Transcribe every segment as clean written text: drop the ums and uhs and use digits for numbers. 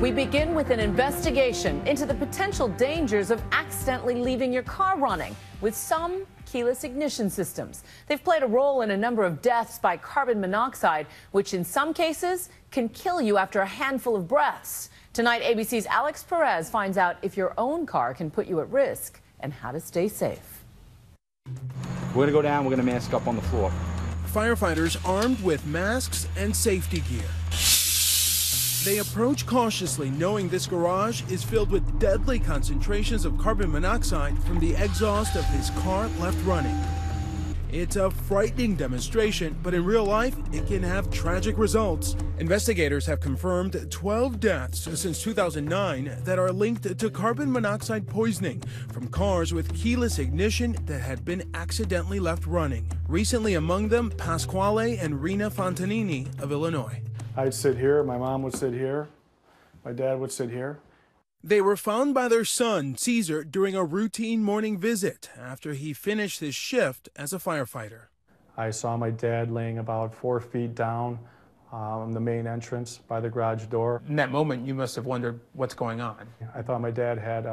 We begin with an investigation into the potential dangers of accidentally leaving your car running with some keyless ignition systems. They've played a role in a number of deaths by carbon monoxide, which in some cases can kill you after a handful of breaths. Tonight, ABC's Alex Perez finds out if your own car can put you at risk and how to stay safe. We're going to go down, we're going to mask up on the floor. Firefighters armed with masks and safety gear. They approach cautiously, knowing this garage is filled with deadly concentrations of carbon monoxide from the exhaust of his car left running. It's a frightening demonstration, but in real life, it can have tragic results. Investigators have confirmed 12 deaths since 2009 that are linked to carbon monoxide poisoning from cars with keyless ignition that had been accidentally left running. Recently among them, Pasquale and Rina Fontanini of Illinois. I'd sit here, my mom would sit here, my dad would sit here. They were found by their son, Cesare, during a routine morning visit after he finished his shift as a firefighter. I saw my dad laying about 4 feet down the main entrance by the garage door. In that moment, you must have wondered what's going on. I thought my dad had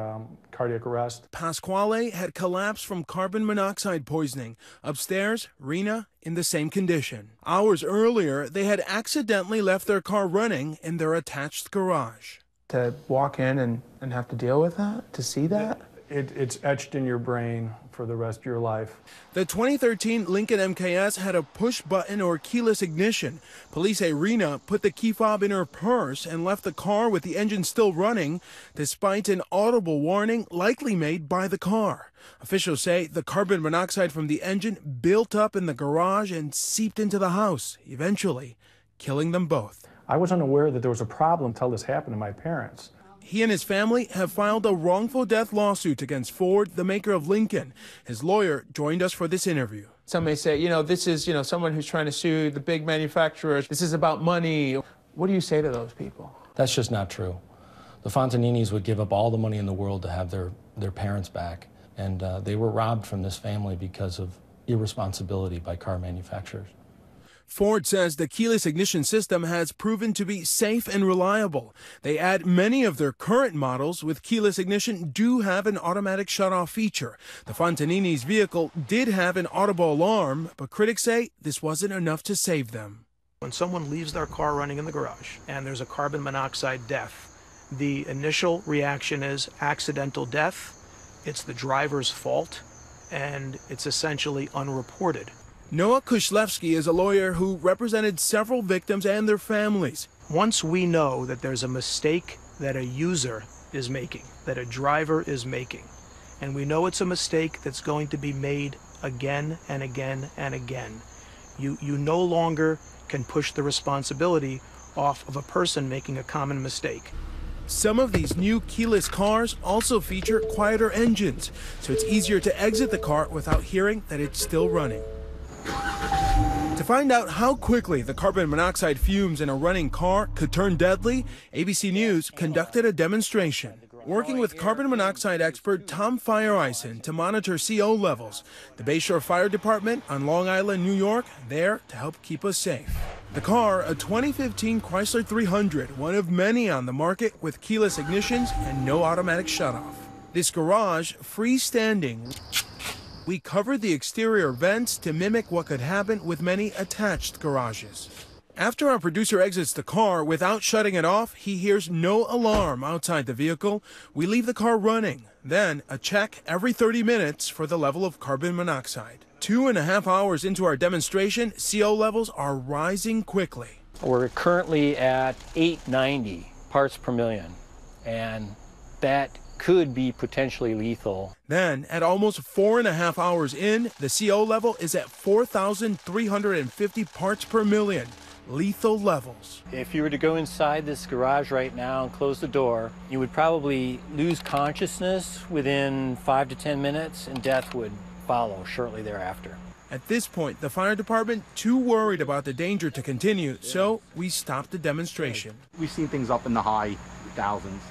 cardiac arrest. Pasquale had collapsed from carbon monoxide poisoning. Upstairs, Rina in the same condition. Hours earlier, they had accidentally left their car running in their attached garage. To walk in and have to deal with that, to see that? It's etched in your brain for the rest of your life. The 2013 Lincoln MKS had a push button or keyless ignition. Police say Rina put the key fob in her purse and left the car with the engine still running, despite an audible warning likely made by the car. Officials say the carbon monoxide from the engine built up in the garage and seeped into the house, eventually killing them both. I was unaware that there was a problem until this happened to my parents. He and his family have filed a wrongful death lawsuit against Ford, the maker of Lincoln. His lawyer joined us for this interview. Some may say, this is, someone who's trying to sue the big manufacturers. This is about money. What do you say to those people? That's just not true. The Fontaninis would give up all the money in the world to have their parents back. And they were robbed from this family because of irresponsibility by car manufacturers. Ford says the keyless ignition system has proven to be safe and reliable. They add many of their current models with keyless ignition do have an automatic shutoff feature. The Fontanini's vehicle did have an audible alarm, but critics say this wasn't enough to save them. When someone leaves their car running in the garage and there's a carbon monoxide death, the initial reaction is accidental death. It's the driver's fault, and it's essentially unreported. Noah Kushlevsky is a lawyer who represented several victims and their families. Once we know that there's a mistake that a user is making, that a driver is making, and we know it's a mistake that's going to be made again and again and again, you no longer can push the responsibility off of a person making a common mistake. Some of these new keyless cars also feature quieter engines, so it's easier to exit the car without hearing that it's still running. To find out how quickly the carbon monoxide fumes in a running car could turn deadly, ABC News conducted a demonstration. Working with carbon monoxide expert Tom Fireisen to monitor CO levels, the Bayshore Fire Department on Long Island, New York, there to help keep us safe. The car, a 2015 Chrysler 300, one of many on the market with keyless ignitions and no automatic shutoff. This garage, freestanding. We covered the exterior vents to mimic what could happen with many attached garages. After our producer exits the car without shutting it off, he hears no alarm outside the vehicle. We leave the car running. Then a check every 30 minutes for the level of carbon monoxide. 2.5 hours into our demonstration, CO levels are rising quickly. We're currently at 890 parts per million, and that could be potentially lethal. Then, at almost 4.5 hours in, the CO level is at 4,350 parts per million. Lethal levels. If you were to go inside this garage right now and close the door, you would probably lose consciousness within 5 to 10 minutes, and death would follow shortly thereafter. At this point, the fire department too worried about the danger to continue, so we stopped the demonstration. We've seen things up in the high thousands.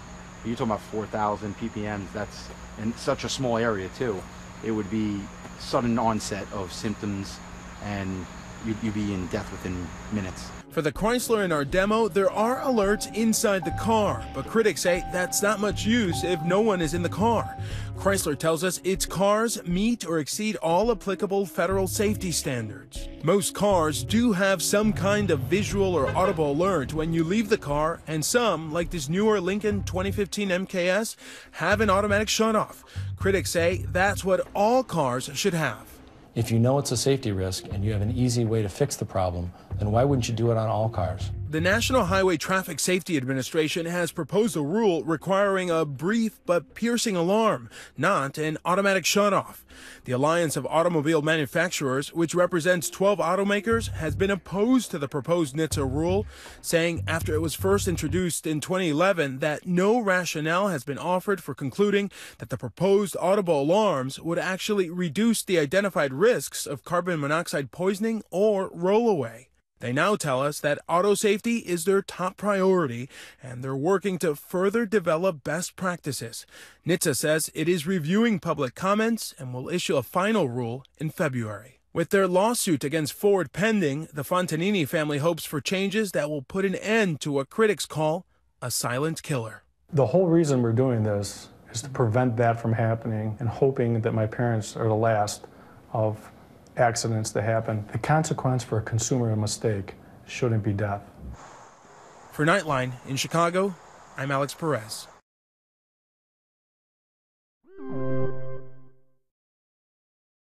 You're talking about 4,000 ppms. That's in such a small area too. It would be sudden onset of symptoms, and you'd be in death within minutes. For the Chrysler in our demo, there are alerts inside the car, but critics say that's not much use if no one is in the car. Chrysler tells us its cars meet or exceed all applicable federal safety standards. Most cars do have some kind of visual or audible alert when you leave the car, and some, like this newer Lincoln 2015 MKS, have an automatic shutoff. Critics say that's what all cars should have. If you know it's a safety risk and you have an easy way to fix the problem, then why wouldn't you do it on all cars? The National Highway Traffic Safety Administration has proposed a rule requiring a brief but piercing alarm, not an automatic shutoff. The Alliance of Automobile Manufacturers, which represents 12 automakers, has been opposed to the proposed NHTSA rule, saying after it was first introduced in 2011 that no rationale has been offered for concluding that the proposed audible alarms would actually reduce the identified risks of carbon monoxide poisoning or rollaway. They now tell us that auto safety is their top priority, and they're working to further develop best practices. NHTSA says it is reviewing public comments and will issue a final rule in February. With their lawsuit against Ford pending, the Fontanini family hopes for changes that will put an end to what critics call a silent killer. The whole reason we're doing this is to prevent that from happening and hoping that my parents are the last of accidents that happen. The consequence for a consumer of mistake shouldn't be death. For Nightline in Chicago, I'm Alex Perez.